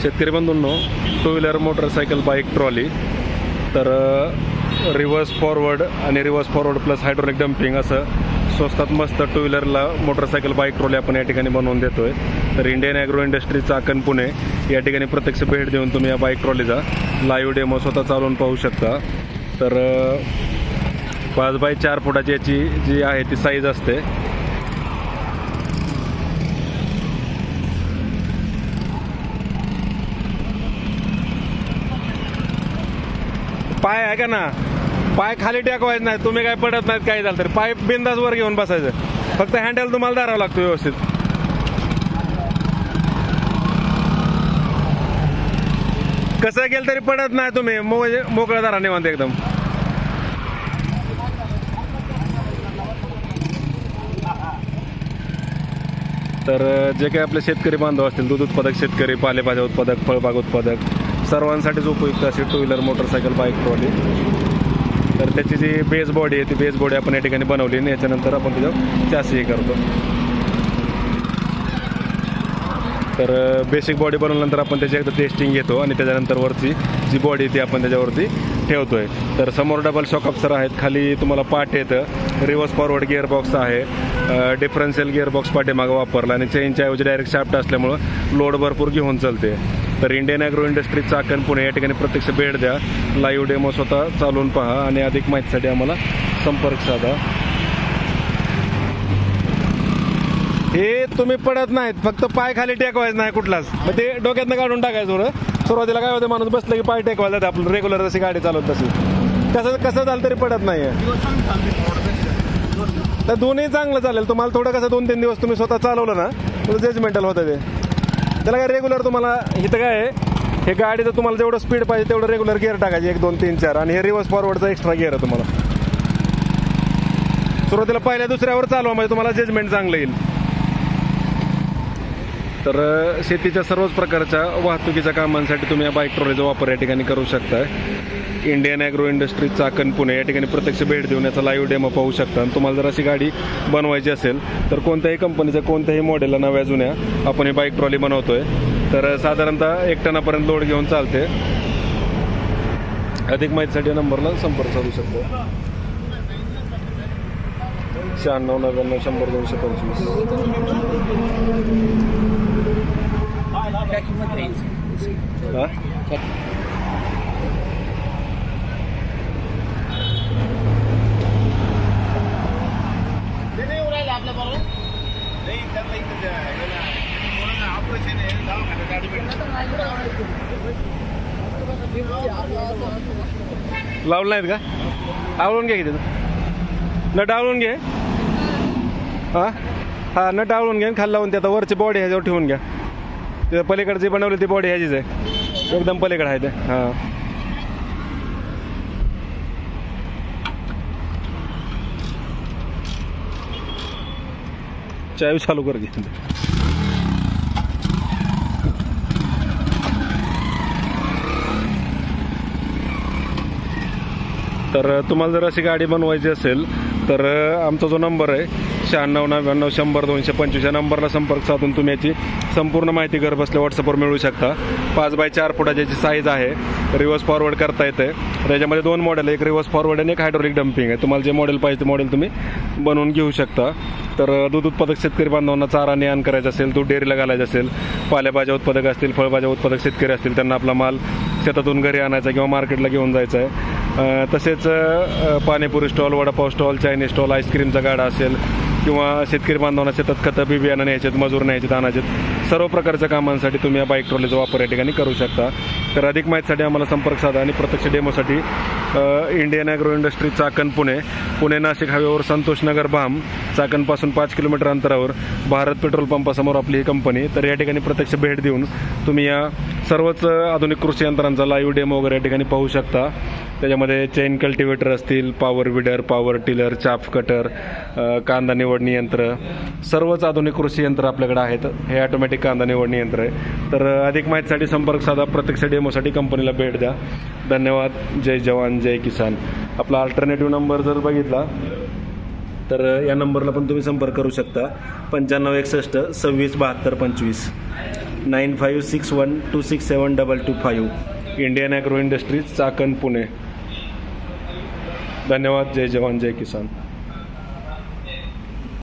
शेतकरी बंधूंनो, two wheeler, motorcycle, bike, trolley, तर रिव्हर्स फॉरवर्ड आणि reverse forward plus hydraulic dumping असं स्वस्तात मस्त टू व्हीलरला, मोटरसायकल, बाईक, ट्रॉली आपण या ठिकाणी बनवून देतोय. तर Indian agro industry Chakan Pune या ठिकाणी प्रत्यक्ष भेट देऊन तुम्ही या बाईक ट्रॉलीचा लाईव्ह डेमो स्वतः चालवून पाहू शकता. तर 5 बाय 4 फुटाची याची जी आहे ती साईज असते. पाय आहे का ना, पाय खाली टेकवायचं नाही. तुम्ही काय पडत नाहीत, काही झालं तरी पाय बिंदास वर घेऊन बसायचं. फक्त हँडल तुम्हाला धरावं लागतो व्यवस्थित. कसं गेलं तरी पडत नाही, तुम्ही मोकळं धरा निवांत एकदम. तर जे काही आपले शेतकरी बांधव असतील, दूध उत्पादक शेतकरी, पालेभाज्या उत्पादक, फळबाग उत्पादक, सर्वांसाठीच उपयुक्त अशी to wheeler, motorcycle, bike, trolley. तर त्याची जी बेस बॉडी आहे ती बेस बॉडी आपण या ठिकाणी बनवली आणि याच्यानंतर आपण त्याच्यावर चॅसी करतो. तर बेसिक बॉडी बनवल्यानंतर आपण त्याची एकदा टेस्टिंग घेतो आणि त्याच्यानंतर वरची जी बॉडी ती आपण त्याच्यावरती ठेवतोय. तर समोर डबल शॉक अप्सर आहेत, खाली तुम्हाला पार्ट येतं, रिव्हर्स फॉरवर्ड गिअरबॉक्स आहे, डिफरन्शियल गिअरबॉक्स पाठीमागं वापरला आणि चेनच्या ऐवजी डायरेक्ट शाफ्ट असल्यामुळं लोड भरपूर घेऊन चालते. तर Indian agro industry Chakan Pune या ठिकाणी प्रत्यक्ष भेट द्या, लाईव्ह डेमो स्वतः चालवून पहा आणि अधिक माहितीसाठी आम्हाला संपर्क साधा. हे तुम्ही पडत नाहीत, फक्त पाय खाली टेकवायचं नाही कुठलाच. मग ते डोक्यातनं काढून टाकायचं थोडं. सुरुवातीला काय होतं, माणूस बसलं की पाय टेकवायला जाते आपलं रेग्युलर जशी गाडी चालवत तशी. कसं झालं तरी पडत नाही. तर दोन्ही चांगलं चालेल तुम्हाला. थोडं कसं 2-3 दिवस तुम्ही स्वतः चालवलं ना, थोडं जजमेंटल होतं ते. त्याला काय रेग्युलर तुम्हाला इथं काय आहे, हे गाडीचं तुम्हाला जेवढं स्पीड पाहिजे तेवढं रेग्युलर गिअर टाकायचे, 1, 2, 3, 4. आणि हे रिव्हर्स फॉरवर्डचा एक्स्ट्रा गिअर आहे तुम्हाला. सुरुवातीला पहिल्या दुसऱ्यावर चालवा म्हणजे तुम्हाला जजमेंट चांगलं येईल. तर शेतीच्या सर्वच प्रकारच्या वाहतुकीच्या कामांसाठी तुम्ही या बाईक ट्रॉलीचा वापर या ठिकाणी करू शकता. Indian agro industry Chakan Pune या ठिकाणी प्रत्यक्ष भेट देऊन याचा लाईव्ह डेमो पाहू शकता. आणि तुम्हाला जर अशी गाडी बनवायची असेल तर कोणत्याही कंपनीच्या कोणत्याही मॉडेलला, नव्या जुन्या, आपण ही बाईक ट्रॉली बनवतोय. तर साधारणतः 1 टनापर्यंत लोड घेऊन चालते. अधिक माहितीसाठी नंबरला संपर्क साधू शकतो. 96 99 100 225. लावलं नाहीत का? आवळून घे की तिथं, नट आवळून घे. हा नट आवळून घे, खाली लावून त्यात वरची बॉडी ह्याच्यावर ठेवून घ्या. तिथं पलीकडे जी बनवली ती बॉडी ह्याचीच आहे, एकदम पलीकडे आहे ते. हां, चावी चालू कर घे. तर तुम्हाला जर अशी गाडी बनवायची असेल तर आमचा जो नंबर आहे 96 99 100 225 या नंबरला संपर्क साधून तुम्ही याची संपूर्ण माहिती घर बसल्या व्हॉट्सअपवर मिळवू शकता. 5 बाय 4 फुटाची साईज आहे, रिव्हर्स फॉरवर्ड करता येते. त्याच्यामध्ये 2 मॉडेल आहे, एक रिव्हर्स फॉरवर्ड आणि एक हायड्रोलिक डम्पिंग आहे. तुम्हाला जे मॉडेल पाहिजे ते मॉडेल तुम्ही बनवून घेऊ शकता. तर दूध उत्पादक शेतकरी बांधवांना चारा नेआण करायचा असेल, दूध डेअरीला घालायचं असेल, पालेभाज्या उत्पादक असतील, फळभाज्या उत्पादक शेतकरी असतील, त्यांना आपला माल शेतातून घरी आणायचा किंवा मार्केटला घेऊन जायचा आहे. तसेच panipuri stall, vada pav stall, Chinese stall, आईस्क्रीमचा गाडा असेल किंवा शेतकरी बांधवांना शेतात खतं बी बियाणं न्यायचेत, मजूर न्यायचेत, आणायचेत, सर्व प्रकारच्या कामांसाठी तुम्ही या बाईक ट्रॉलीचा वापर या ठिकाणी करू शकता. तर अधिक माहितीसाठी आम्हाला संपर्क साधा आणि प्रत्यक्ष डेमोसाठी Indian agro industry Chakan Pune, Pune Nashik हायवेवर संतोषनगर भाम, चाकणपासून 5 किलोमीटर अंतरावर भारत पेट्रोल पंपासमोर आपली ही कंपनी. तर या ठिकाणी प्रत्यक्ष भेट देऊन तुम्ही या सर्वच आधुनिक कृषी यंत्रांचा लाईव्ह डेमो वगैरे या ठिकाणी पाहू शकता. त्याच्यामध्ये चेन कल्टिवेटर असतील, power weeder, power tiller, chaff cutter, कांदा निवडणी यंत्र, सर्वच आधुनिक कृषी यंत्र आपल्याकडे आहेत. हे ऑटोमॅटिक कांदा निवडणी यंत्र आहे. तर अधिक माहितीसाठी संपर्क साधा, प्रत्यक्ष डेमोसाठी कंपनीला भेट द्या. धन्यवाद. जय जवान जय किसान. आपला अल्टरनेटिव्ह नंबर जर बघितला तर या नंबरला पण तुम्ही संपर्क करू शकता. 95 61 26 72 25. 9561267225. Indian agro industries, Chakan, Pune. धन्यवाद. जय जवान जय किसान.